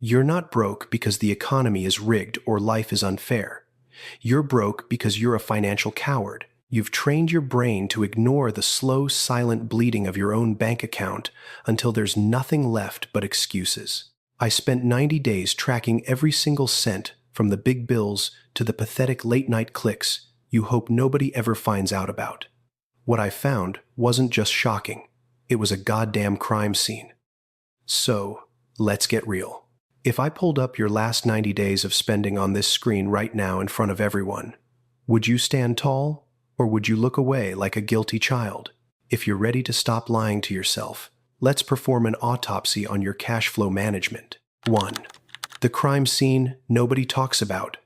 You're not broke because the economy is rigged or life is unfair. You're broke because you're a financial coward. You've trained your brain to ignore the slow, silent bleeding of your own bank account until there's nothing left but excuses. I spent 90 days tracking every single cent, from the big bills to the pathetic late-night clicks you hope nobody ever finds out about. What I found wasn't just shocking. It was a goddamn crime scene. So, let's get real. If I pulled up your last 90 days of spending on this screen right now in front of everyone, would you stand tall, or would you look away like a guilty child? If you're ready to stop lying to yourself, let's perform an autopsy on your cash flow management. 1. The crime scene nobody talks about.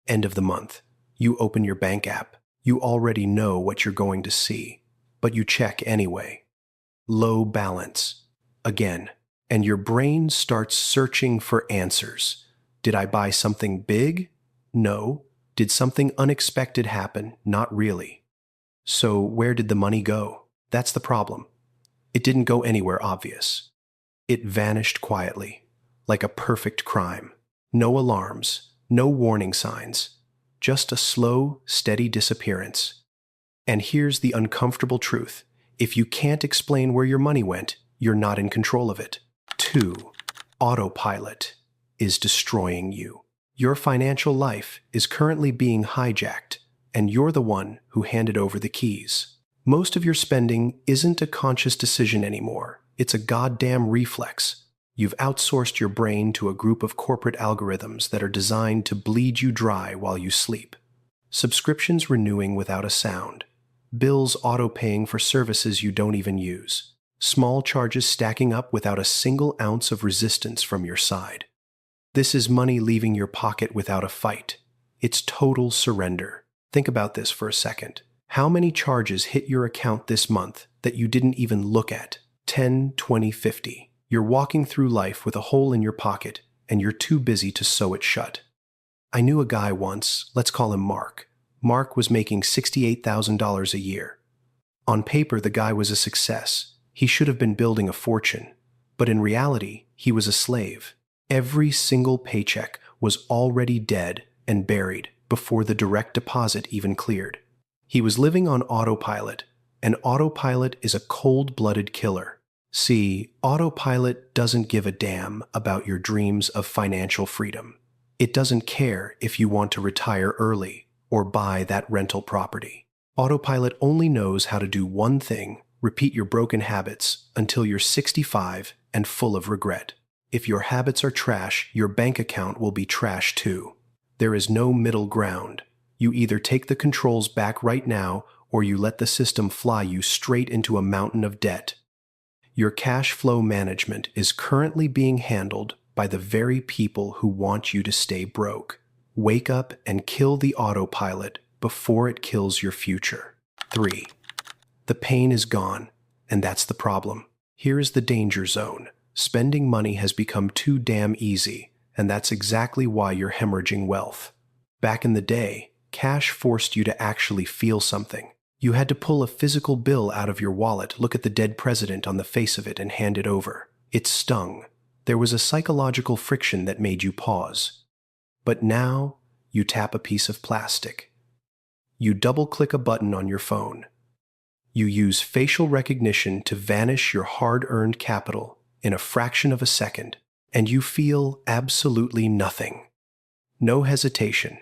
End of the month. You open your bank app. You already know what you're going to see, but you check anyway. Low balance. Again. And your brain starts searching for answers. Did I buy something big? No. Did something unexpected happen? Not really. So where did the money go? That's the problem. It didn't go anywhere obvious. It vanished quietly, like a perfect crime. No alarms, no warning signs, just a slow, steady disappearance. And here's the uncomfortable truth. If you can't explain where your money went, you're not in control of it. 2. Autopilot is destroying you. Your financial life is currently being hijacked, and you're the one who handed over the keys. Most of your spending isn't a conscious decision anymore. It's a goddamn reflex. You've outsourced your brain to a group of corporate algorithms that are designed to bleed you dry while you sleep. Subscriptions renewing without a sound. Bills auto-paying for services you don't even use. Small charges stacking up without a single ounce of resistance from your side. This is money leaving your pocket without a fight. It's total surrender. Think about this for a second. How many charges hit your account this month that you didn't even look at? 10, 20, 50. You're walking through life with a hole in your pocket, and you're too busy to sew it shut. I knew a guy once, let's call him Mark. Mark was making $68,000 a year. On paper, the guy was a success. He should have been building a fortune. But in reality, he was a slave. Every single paycheck was already dead and buried before the direct deposit even cleared. He was living on autopilot, and autopilot is a cold-blooded killer. See, autopilot doesn't give a damn about your dreams of financial freedom. It doesn't care if you want to retire early or buy that rental property. Autopilot only knows how to do one thing: repeat your broken habits until you're 65 and full of regret. If your habits are trash, your bank account will be trash too. There is no middle ground. You either take the controls back right now, or you let the system fly you straight into a mountain of debt. Your cash flow management is currently being handled by the very people who want you to stay broke. Wake up and kill the autopilot before it kills your future. 3. The pain is gone, and that's the problem. Here is the danger zone. Spending money has become too damn easy, and that's exactly why you're hemorrhaging wealth. Back in the day, cash forced you to actually feel something. You had to pull a physical bill out of your wallet, look at the dead president on the face of it, and hand it over. It stung. There was a psychological friction that made you pause. But now, you tap a piece of plastic. You double-click a button on your phone. You use facial recognition to vanish your hard-earned capital in a fraction of a second, and you feel absolutely nothing. No hesitation,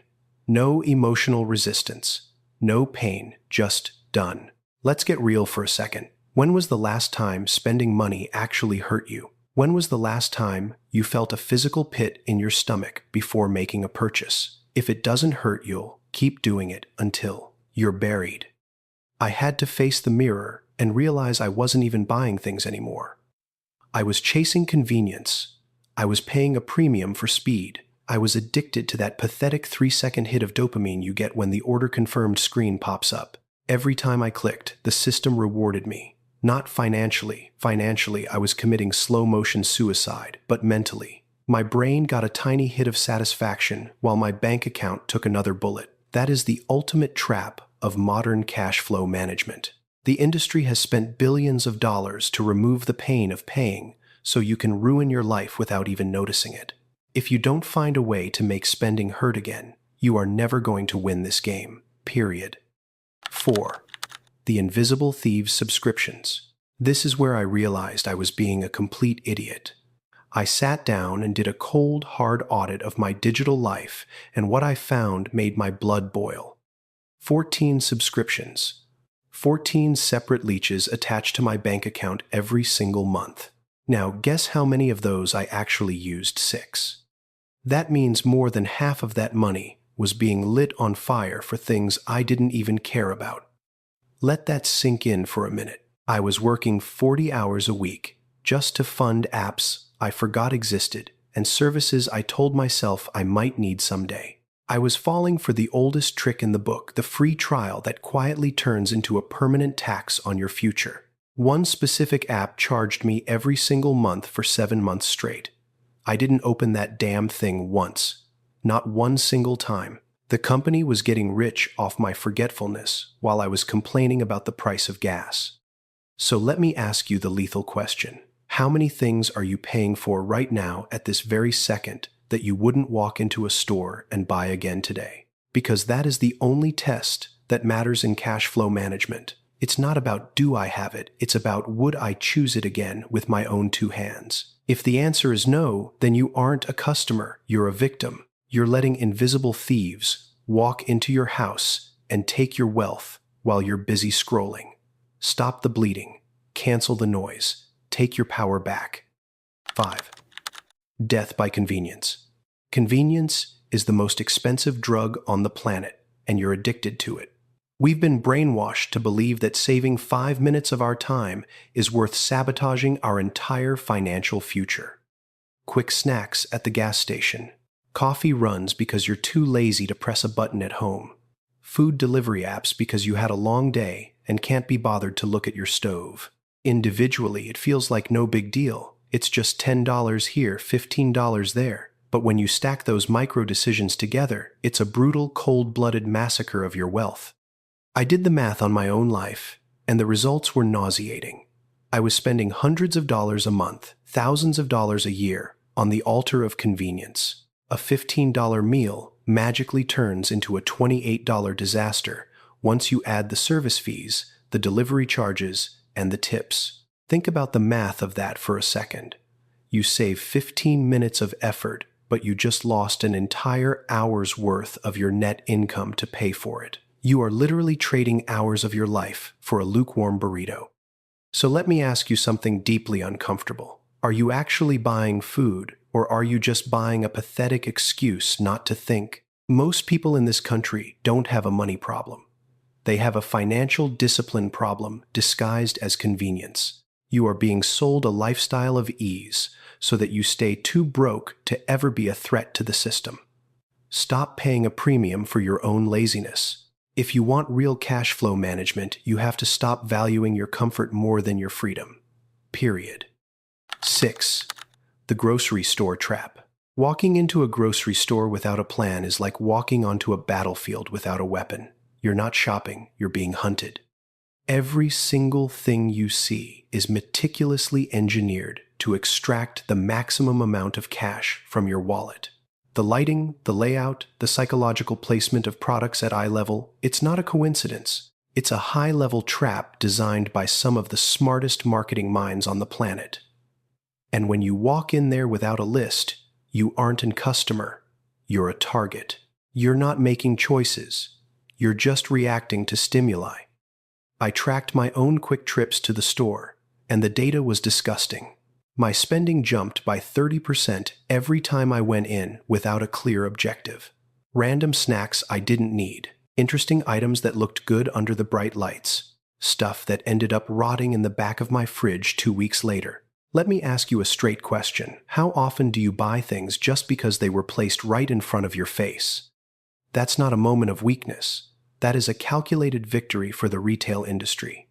no emotional resistance, no pain, just done. Let's get real for a second. When was the last time spending money actually hurt you? When was the last time you felt a physical pit in your stomach before making a purchase? If it doesn't hurt, you'll keep doing it until you're buried. I had to face the mirror and realize I wasn't even buying things anymore. I was chasing convenience. I was paying a premium for speed. I was addicted to that pathetic 3-second hit of dopamine you get when the order confirmed screen pops up. Every time I clicked, the system rewarded me. Not financially. Financially, I was committing slow-motion suicide, but mentally. My brain got a tiny hit of satisfaction while my bank account took another bullet. That is the ultimate trap of modern cash flow management. The industry has spent billions of dollars to remove the pain of paying so you can ruin your life without even noticing it. If you don't find a way to make spending hurt again, you are never going to win this game, period. 4. The Invisible Thieves subscriptions. This is where I realized I was being a complete idiot. I sat down and did a cold, hard audit of my digital life, and what I found made my blood boil. 14 subscriptions. 14 separate leeches attached to my bank account every single month. Now, guess how many of those I actually used? 6. That means more than half of that money was being lit on fire for things I didn't even care about. Let that sink in for a minute. I was working 40 hours a week just to fund apps I forgot existed and services I told myself I might need someday. I was falling for the oldest trick in the book, the free trial that quietly turns into a permanent tax on your future. One specific app charged me every single month for 7 months straight. I didn't open that damn thing once. Not one single time. The company was getting rich off my forgetfulness while I was complaining about the price of gas. So let me ask you the lethal question. How many things are you paying for right now at this very second that you wouldn't walk into a store and buy again today? Because that is the only test that matters in cash flow management. It's not about do I have it, it's about would I choose it again with my own 2 hands. If the answer is no, then you aren't a customer, you're a victim. You're letting invisible thieves walk into your house and take your wealth while you're busy scrolling. Stop the bleeding. Cancel the noise. Take your power back. 5. Death by convenience. Convenience is the most expensive drug on the planet, and you're addicted to it. We've been brainwashed to believe that saving 5 minutes of our time is worth sabotaging our entire financial future. Quick snacks at the gas station. Coffee runs because you're too lazy to press a button at home. Food delivery apps because you had a long day and can't be bothered to look at your stove. Individually, it feels like no big deal. It's just $10 here, $15 there. But when you stack those micro decisions together, it's a brutal, cold-blooded massacre of your wealth. I did the math on my own life, and the results were nauseating. I was spending hundreds of dollars a month, thousands of dollars a year, on the altar of convenience. A $15 meal magically turns into a $28 disaster once you add the service fees, the delivery charges, and the tips. Think about the math of that for a second. You save 15 minutes of effort, but you just lost an entire hour's worth of your net income to pay for it. You are literally trading hours of your life for a lukewarm burrito. So let me ask you something deeply uncomfortable. Are you actually buying food, or are you just buying a pathetic excuse not to think? Most people in this country don't have a money problem. They have a financial discipline problem disguised as convenience. You are being sold a lifestyle of ease so that you stay too broke to ever be a threat to the system. Stop paying a premium for your own laziness. If you want real cash flow management, you have to stop valuing your comfort more than your freedom. Period. 6. The grocery store trap. Walking into a grocery store without a plan is like walking onto a battlefield without a weapon. You're not shopping, you're being hunted. Every single thing you see is meticulously engineered to extract the maximum amount of cash from your wallet. The lighting, the layout, the psychological placement of products at eye level, it's not a coincidence. It's a high-level trap designed by some of the smartest marketing minds on the planet. And when you walk in there without a list, you aren't a customer, you're a target. You're not making choices, you're just reacting to stimuli. I tracked my own quick trips to the store, and the data was disgusting. My spending jumped by 30% every time I went in without a clear objective. Random snacks I didn't need, interesting items that looked good under the bright lights, stuff that ended up rotting in the back of my fridge 2 weeks later. Let me ask you a straight question. How often do you buy things just because they were placed right in front of your face? That's not a moment of weakness. That is a calculated victory for the retail industry.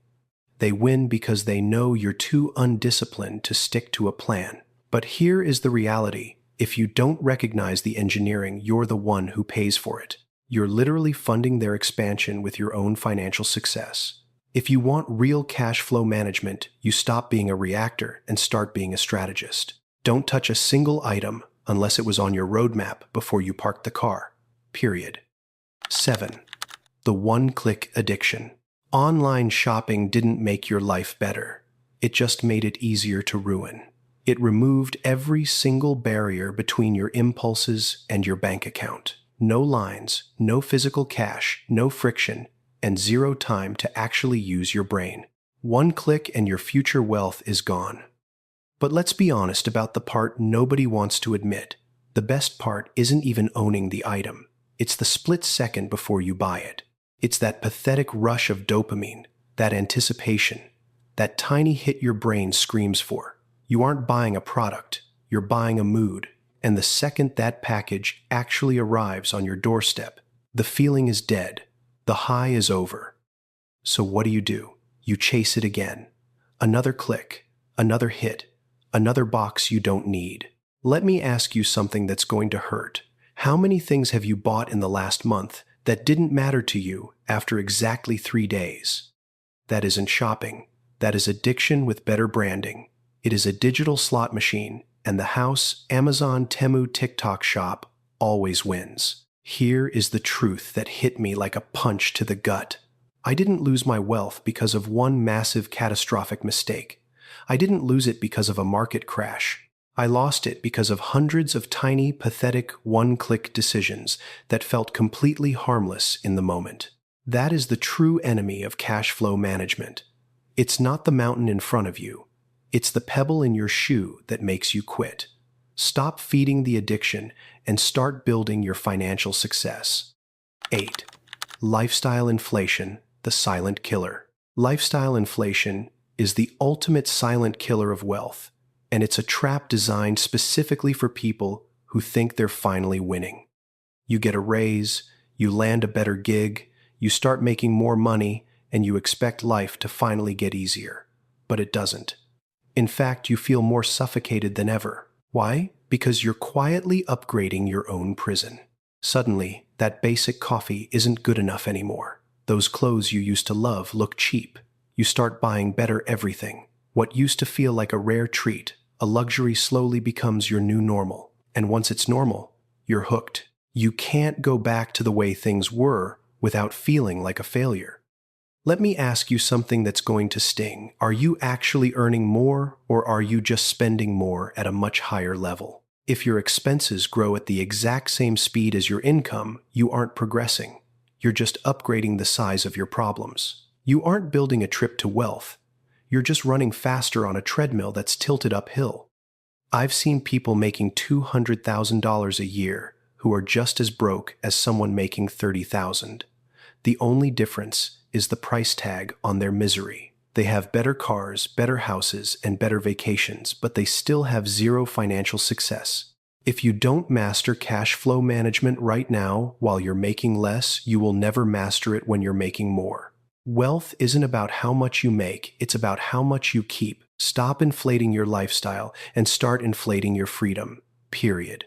They win because they know you're too undisciplined to stick to a plan. But here is the reality. If you don't recognize the engineering, you're the one who pays for it. You're literally funding their expansion with your own financial success. If you want real cash flow management, you stop being a reactor and start being a strategist. Don't touch a single item unless it was on your roadmap before you parked the car. Period. 7. The one-click addiction. Online shopping didn't make your life better. It just made it easier to ruin. It removed every single barrier between your impulses and your bank account. No lines, no physical cash, no friction, and zero time to actually use your brain. One click and your future wealth is gone. But let's be honest about the part nobody wants to admit. The best part isn't even owning the item. It's the split second before you buy it. It's that pathetic rush of dopamine, that anticipation, that tiny hit your brain screams for. You aren't buying a product, you're buying a mood. And the second that package actually arrives on your doorstep, the feeling is dead. The high is over. So what do? You chase it again. Another click, another hit, another box you don't need. Let me ask you something that's going to hurt. How many things have you bought in the last month that didn't matter to you after exactly 3 days? That isn't shopping. That is addiction with better branding. It is a digital slot machine, and the house, Amazon, Temu, TikTok shop always wins. Here is the truth that hit me like a punch to the gut. I didn't lose my wealth because of one massive catastrophic mistake. I didn't lose it because of a market crash. I lost it because of hundreds of tiny, pathetic, one-click decisions that felt completely harmless in the moment. That is the true enemy of cash flow management. It's not the mountain in front of you. It's the pebble in your shoe that makes you quit. Stop feeding the addiction and start building your financial success. 8. Lifestyle inflation, the silent killer. Lifestyle inflation is the ultimate silent killer of wealth, and it's a trap designed specifically for people who think they're finally winning. You get a raise, you land a better gig, you start making more money, and you expect life to finally get easier. But it doesn't. In fact, you feel more suffocated than ever. Why? Because you're quietly upgrading your own prison. Suddenly, that basic coffee isn't good enough anymore. Those clothes you used to love look cheap. You start buying better everything. What used to feel like a rare treat, a luxury, slowly becomes your new normal. And once it's normal, you're hooked. You can't go back to the way things were without feeling like a failure. Let me ask you something that's going to sting. Are you actually earning more, or are you just spending more at a much higher level? If your expenses grow at the exact same speed as your income, you aren't progressing. You're just upgrading the size of your problems. You aren't building a trip to wealth. You're just running faster on a treadmill that's tilted uphill. I've seen people making $200,000 a year who are just as broke as someone making $30,000. The only difference is the price tag on their misery. They have better cars, better houses, and better vacations, but they still have zero financial success. If you don't master cash flow management right now while you're making less, you will never master it when you're making more. Wealth isn't about how much you make, it's about how much you keep. Stop inflating your lifestyle and start inflating your freedom. Period.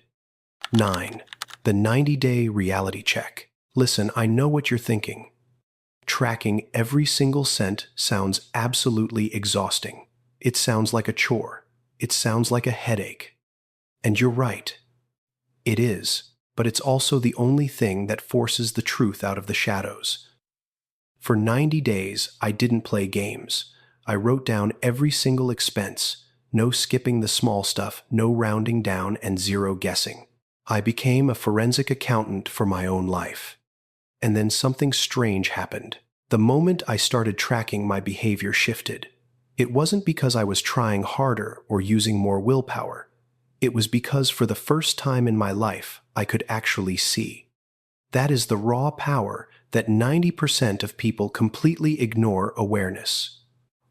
9. The 90-day reality check. Listen, I know what you're thinking. Tracking every single cent sounds absolutely exhausting. It sounds like a chore. It sounds like a headache. And you're right. It is, but it's also the only thing that forces the truth out of the shadows. For 90 days, I didn't play games. I wrote down every single expense, no skipping the small stuff, no rounding down, and zero guessing. I became a forensic accountant for my own life. And then something strange happened. The moment I started tracking, my behavior shifted. It wasn't because I was trying harder or using more willpower. It was because for the first time in my life, I could actually see. That is the raw power that 90% of people completely ignore awareness.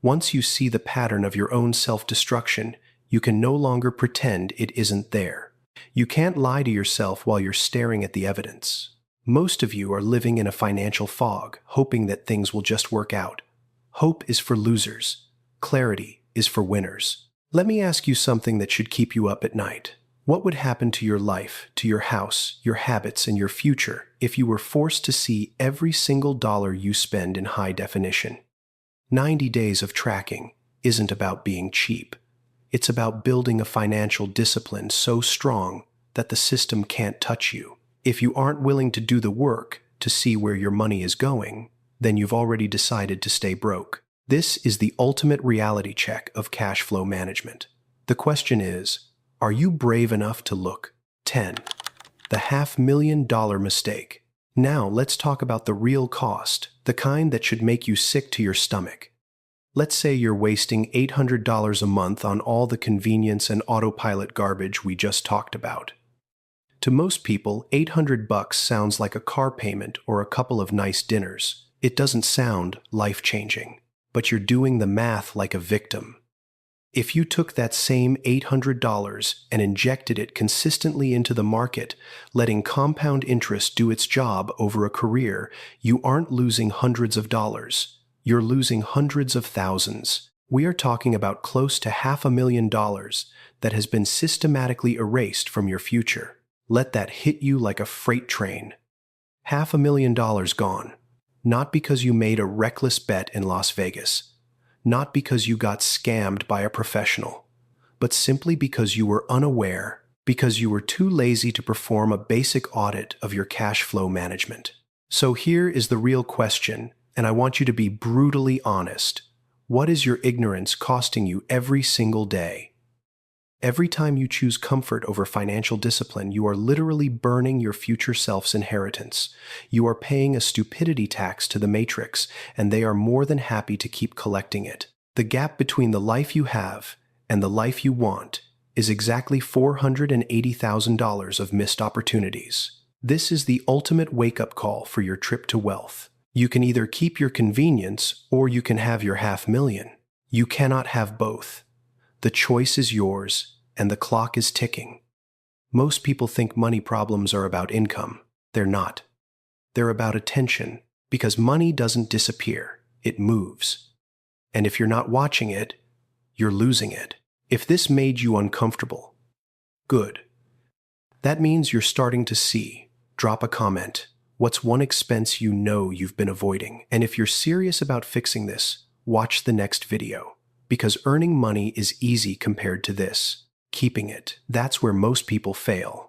Once you see the pattern of your own self-destruction, you can no longer pretend it isn't there. You can't lie to yourself while you're staring at the evidence. Most of you are living in a financial fog, hoping that things will just work out. Hope is for losers. Clarity is for winners. Let me ask you something that should keep you up at night. What would happen to your life, to your house, your habits, and your future if you were forced to see every single dollar you spend in high definition? 90 days of tracking isn't about being cheap. It's about building a financial discipline so strong that the system can't touch you. If you aren't willing to do the work to see where your money is going, then you've already decided to stay broke. This is the ultimate reality check of cash flow management. The question is, are you brave enough to look? 10. The $500,000 mistake. Now let's talk about the real cost, the kind that should make you sick to your stomach. Let's say you're wasting $800 a month on all the convenience and autopilot garbage we just talked about. To most people, $800 sounds like a car payment or a couple of nice dinners. It doesn't sound life-changing, but you're doing the math like a victim. If you took that same $800 and injected it consistently into the market, letting compound interest do its job over a career, you aren't losing hundreds of dollars. You're losing hundreds of thousands. We are talking about close to $500,000 that has been systematically erased from your future. Let that hit you like a freight train. $500,000 gone. Not because you made a reckless bet in Las Vegas. Not because you got scammed by a professional, but simply because you were unaware, because you were too lazy to perform a basic audit of your cash flow management. So here is the real question, and I want you to be brutally honest. What is your ignorance costing you every single day? Every time you choose comfort over financial discipline, you are literally burning your future self's inheritance. You are paying a stupidity tax to the matrix, and they are more than happy to keep collecting it. The gap between the life you have and the life you want is exactly $480,000 of missed opportunities. This is the ultimate wake-up call for your trip to wealth. You can either keep your convenience or you can have your $500,000. You cannot have both. The choice is yours, and the clock is ticking. Most people think money problems are about income. They're not. They're about attention, because money doesn't disappear. It moves. And if you're not watching it, you're losing it. If this made you uncomfortable, good. That means you're starting to see. Drop a comment. What's one expense you know you've been avoiding? And if you're serious about fixing this, watch the next video. Because earning money is easy compared to this. Keeping it, that's where most people fail.